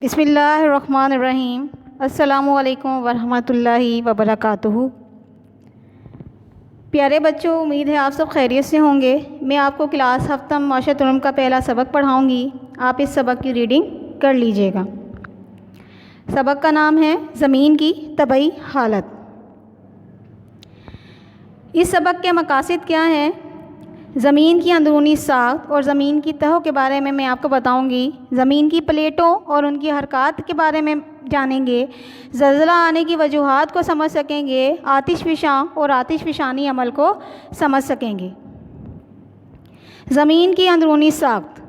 بسم اللہ الرحمن الرحیم۔ السلام علیکم ورحمۃ اللہ وبرکاتہ۔ پیارے بچوں، امید ہے آپ سب خیریت سے ہوں گے۔ میں آپ کو کلاس ہفتم معاشرۃ العلوم کا پہلا سبق پڑھاؤں گی۔ آپ اس سبق کی ریڈنگ کر لیجئے گا۔ سبق کا نام ہے زمین کی طبعی حالت۔ اس سبق کے مقاصد کیا ہیں؟ زمین کی اندرونی ساخت اور زمین کی تہوں کے بارے میں آپ کو بتاؤں گی۔ زمین کی پلیٹوں اور ان کی حرکات کے بارے میں جانیں گے۔ زلزلہ آنے کی وجوہات کو سمجھ سکیں گے۔ آتش فشاں اور آتش فشانی عمل کو سمجھ سکیں گے۔ زمین کی اندرونی ساخت۔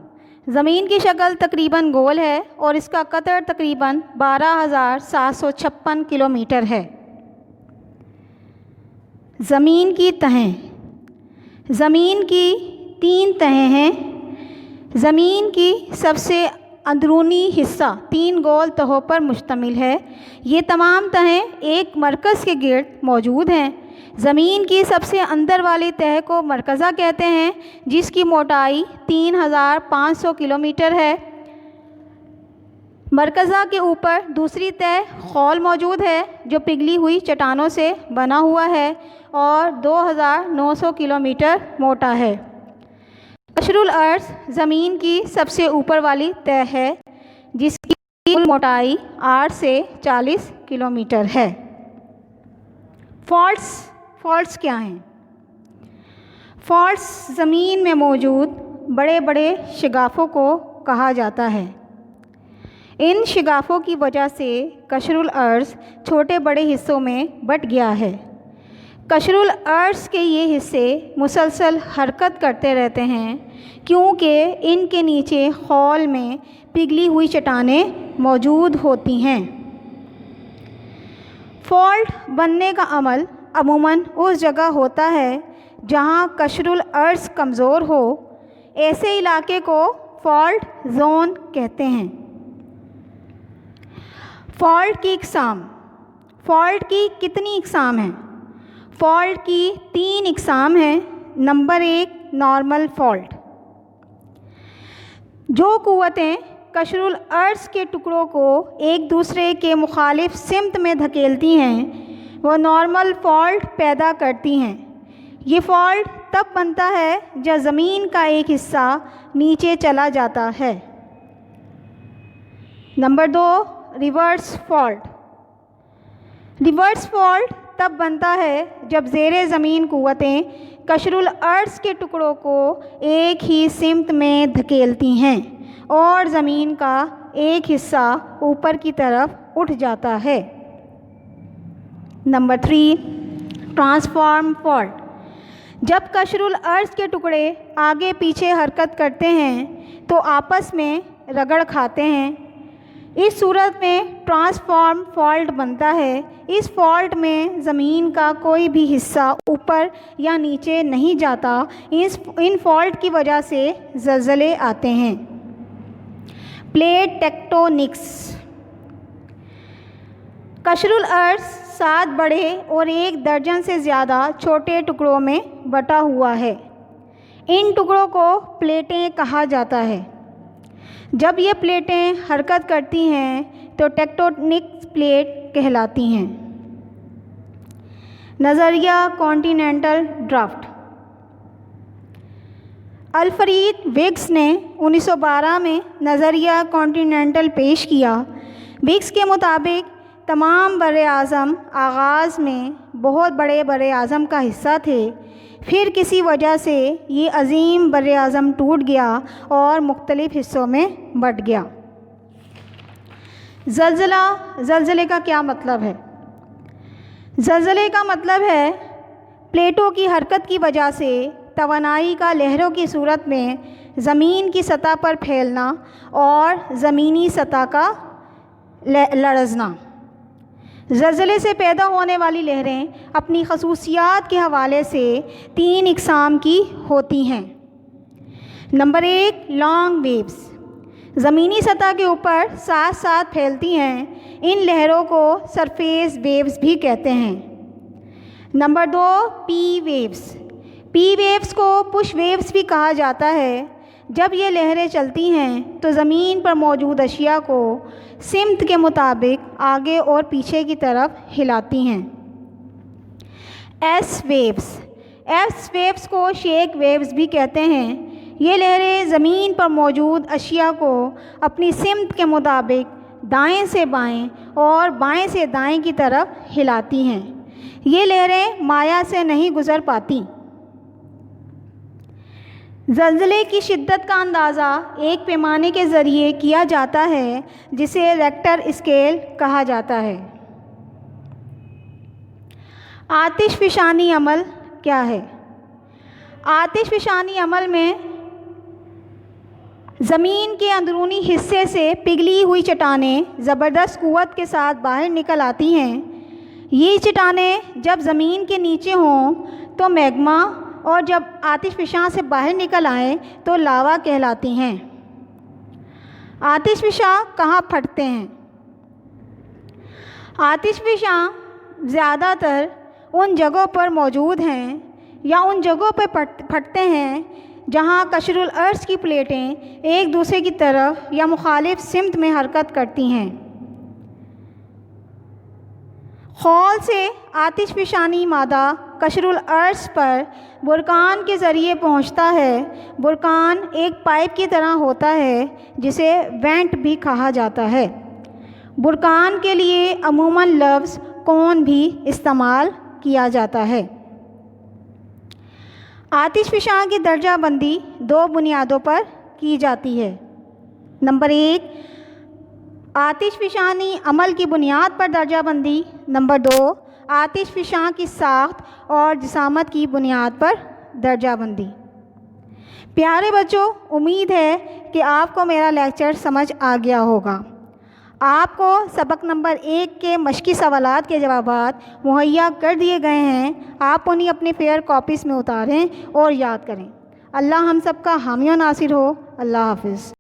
زمین کی شکل تقریباً گول ہے اور اس کا قطر تقریباً 12,756 کلومیٹر ہے۔ زمین کی تہیں۔ زمین کی 3 تہیں ہیں۔ زمین کی سب سے اندرونی حصہ 3 گول تہوں پر مشتمل ہے۔ یہ تمام تہیں ایک مرکز کے گرد موجود ہیں۔ زمین کی سب سے اندر والی تہہ کو مرکزہ کہتے ہیں، جس کی موٹائی 3,500 کلومیٹر ہے۔ مرکزہ کے اوپر دوسری تہہ خول موجود ہے، جو پگھلی ہوئی چٹانوں سے بنا ہوا ہے اور 2,900 کلومیٹر موٹا ہے۔ قشر الارض زمین کی سب سے اوپر والی تہہ ہے، جس کی کل موٹائی 8 سے 40 کلومیٹر ہے۔ فالٹس کیا ہیں؟ فالٹس زمین میں موجود بڑے بڑے شگافوں کو کہا جاتا ہے۔ ان شگافوں کی وجہ سے قشر الارض چھوٹے بڑے حصوں میں بٹ گیا ہے۔ قشر الارض کے یہ حصے مسلسل حرکت کرتے رہتے ہیں، کیونکہ ان کے نیچے خول میں پگھلی ہوئی چٹانیں موجود ہوتی ہیں۔ فالٹ بننے کا عمل عموماً اس جگہ ہوتا ہے جہاں قشر الارض کمزور ہو۔ ایسے علاقے کو فالٹ زون کہتے ہیں۔ فالٹ کی اقسام۔ فالٹ کی کتنی اقسام ہیں؟ فالٹ کی 3 اقسام ہیں۔ Number 1، normal fault. جو قوتیں قشر الارض کے ٹکڑوں کو ایک دوسرے کے مخالف سمت میں دھکیلتی ہیں، وہ نارمل فالٹ پیدا کرتی ہیں۔ یہ فالٹ تب بنتا ہے جب زمین کا ایک حصہ نیچے چلا جاتا ہے۔ Number 2، reverse fault. Reverse fault تب بنتا ہے جب زیر زمین قوتیں قشر الارض کے ٹکڑوں کو ایک ہی سمت میں دھکیلتی ہیں اور زمین کا ایک حصہ اوپر کی طرف اٹھ جاتا ہے۔ Number 3، transform fault. جب قشر الارض کے ٹکڑے آگے پیچھے حرکت کرتے ہیں تو آپس میں رگڑ کھاتے ہیں۔ اس صورت میں ٹرانسفارم فالٹ بنتا ہے۔ اس فالٹ میں زمین کا کوئی بھی حصہ اوپر یا نیچے نہیں جاتا۔ ان فالٹ کی وجہ سے زلزلے آتے ہیں۔ Plate tectonics. قشر الارض 7 بڑے اور 1 درجن سے زیادہ چھوٹے ٹکڑوں میں بٹا ہوا ہے۔ ان ٹکڑوں کو پلیٹیں کہا جاتا ہے۔ جب یہ پلیٹیں حرکت کرتی ہیں تو ٹیکٹونک پلیٹ کہلاتی ہیں۔ نظریہ کانٹیننٹل ڈرافٹ۔ الفریڈ وگس نے 1912 میں نظریہ کانٹیننٹل پیش کیا۔ وگس کے مطابق تمام براعظم آغاز میں بہت بڑے براعظم کا حصہ تھے، پھر کسی وجہ سے یہ عظیم براعظم ٹوٹ گیا اور مختلف حصوں میں بٹ گیا۔ زلزلے کا کیا مطلب ہے؟ زلزلے کا مطلب ہے پلیٹوں کی حرکت کی وجہ سے توانائی کا لہروں کی صورت میں زمین کی سطح پر پھیلنا اور زمینی سطح کا لرزنا۔ زلزلے سے پیدا ہونے والی لہریں اپنی خصوصیات کے حوالے سے 3 اقسام کی ہوتی ہیں۔ Number 1، long waves. زمینی سطح کے اوپر ساتھ ساتھ پھیلتی ہیں۔ ان لہروں کو سرفیس ویوز بھی کہتے ہیں۔ نمبر 2، پی ویوز۔ پی ویوز کو پش ویوز بھی کہا جاتا ہے۔ جب یہ لہریں چلتی ہیں تو زمین پر موجود اشیاء کو سمت کے مطابق آگے اور پیچھے کی طرف ہلاتی ہیں۔ ایس ویوز کو شیک ویوز بھی کہتے ہیں۔ یہ لہریں زمین پر موجود اشیاء کو اپنی سمت کے مطابق دائیں سے بائیں اور بائیں سے دائیں کی طرف ہلاتی ہیں۔ یہ لہریں مایع سے نہیں گزر پاتی۔ زلزلے کی شدت کا اندازہ ایک پیمانے کے ذریعے کیا جاتا ہے جسے ریکٹر اسکیل کہا جاتا ہے۔ آتش فشانی عمل کیا ہے؟ آتش فشانی عمل میں زمین کے اندرونی حصے سے پگھلی ہوئی چٹانیں زبردست قوت کے ساتھ باہر نکل آتی ہیں۔ یہ چٹانیں جب زمین کے نیچے ہوں تو میگما اور جب آتش فشاں سے باہر نکل آئیں تو لاوا کہلاتی ہیں۔ آتش فشاں کہاں پھٹتے ہیں؟ آتش فشاں زیادہ تر ان جگہوں پر موجود ہیں یا ان جگہوں پر پھٹتے ہیں جہاں قشر الارض کی پلیٹیں ایک دوسرے کی طرف یا مخالف سمت میں حرکت کرتی ہیں۔ خول سے آتش فشانی مادہ قشر الارض پر برقان کے ذریعے پہنچتا ہے۔ برقان ایک پائپ کی طرح ہوتا ہے جسے وینٹ بھی کہا جاتا ہے۔ برقان کے لیے عموماً لفظ کون بھی استعمال کیا جاتا ہے۔ آتش فشاں کی درجہ بندی دو بنیادوں پر کی جاتی ہے۔ نمبر 1، آتش فشانی عمل کی بنیاد پر درجہ بندی۔ نمبر 2، آتش فشاں کی ساخت اور جسامت کی بنیاد پر درجہ بندی۔ پیارے بچوں، امید ہے کہ آپ کو میرا لیکچر سمجھ آ گیا ہوگا۔ آپ کو سبق نمبر 1 کے مشقی سوالات کے جوابات مہیا کر دیے گئے ہیں۔ آپ انہیں اپنی فیئر کاپیز میں اتاریں اور یاد کریں۔ اللہ ہم سب کا حامی و ناصر ہو۔ اللہ حافظ۔